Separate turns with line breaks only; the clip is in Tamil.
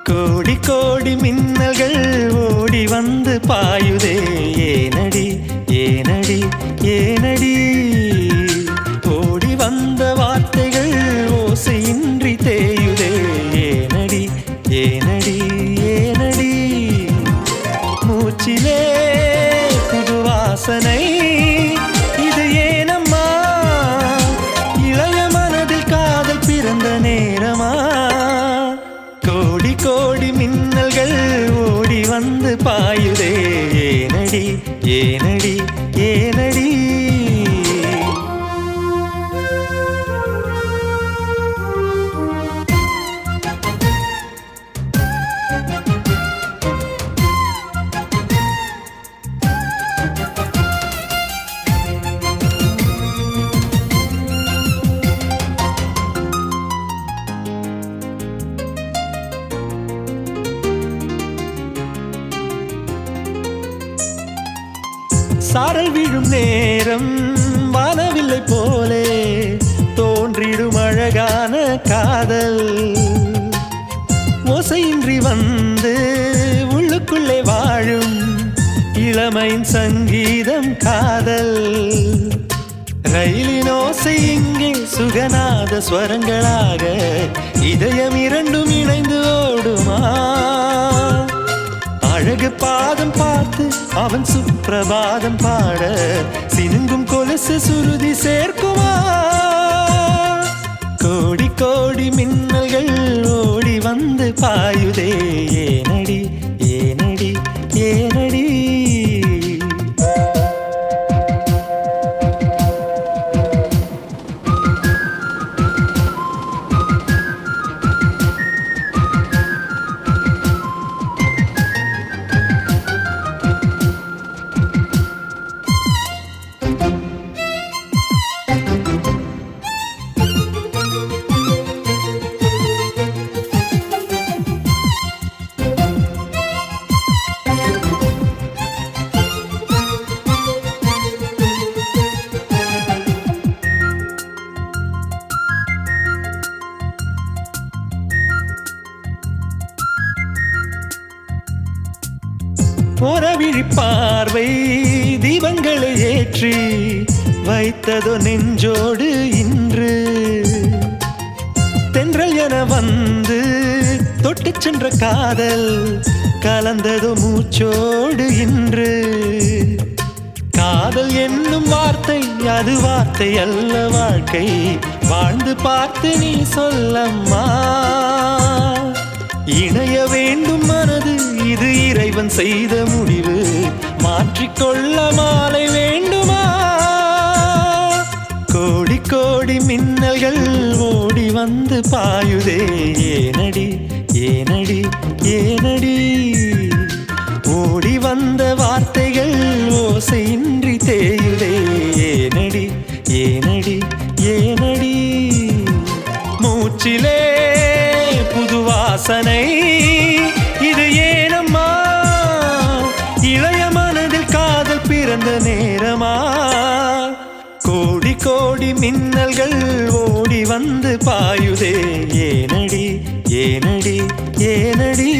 கோடி கோடி மின்னல்கள் ஓடி வந்து பாயுதே ஏனடி ஏனடி ஏனடி ஓடி வந்த வார்த்தைகள் ஓசையின்றி தேயுதே ஏனடி ஏனடி ஏனடி மூச்சிலே புது வாசனை இது ஏனம்மா இளைய மனதில் காதல் பிறந்த நேரமா கோடி கோடி மின்னல்கள் ஓடி வந்து பாயுதே ஏனடி ஏனடி ஏனடி சாரல் விழும் நேரம் வானவில்லை போலே தோன்றிடும் அழகான காதல் ஓசையின்றி வந்து உள்ளுக்குள்ளே வாழும் இளமையின் சங்கீதம் காதல் ரயிலின் ஓசை இங்கே சுகநாத ஸ்வரங்களாக இதயம் இரண்டும் இணைந்து ஓடுமா அழகு பாதம் பார்த்து அவன் சுப்பிரபாதம் பாட சினுங்கும் கொலுசு சுருதி சேர்க்குமா கோடி கோடி மின்னல்கள் ஓடி வந்து பாயுதே ஏனடி ஏனடி ஏனடி ஓரவிழி பார்வை தீபங்களை ஏற்றி வைத்ததோ நெஞ்சோடு இன்று தென்றல் என வந்து தொட்டு சென்ற காதல் கலந்ததோ மூச்சோடு இன்று காதல் என்னும் வார்த்தை அது வார்த்தை அல்ல வாழ்க்கை வாழ்ந்து பார்த்து நீ சொல்லம்மா இணைய வேண்டும் மனது இது இறைவன் செய்த முடிவு மாற்றிக்கொள்ள மாலை வேண்டுமா கோடி கோடி மின்னல்கள் ஓடி வந்து பாயுதே ஏனடி ஏனடி ஏனடி ஓடி வந்த வார்த்தைகள் ஓசையின்றி தேயுதே ஏனடி ஏனடி ஏனடி மூச்சிலே புது வாசனை இது ஏனம்மா இளைய மனதில் காதல் பிறந்த நேரமா கோடி கோடி மின்னல்கள் ஓடி வந்து பாயுதே ஏனடி ஏனடி ஏனடி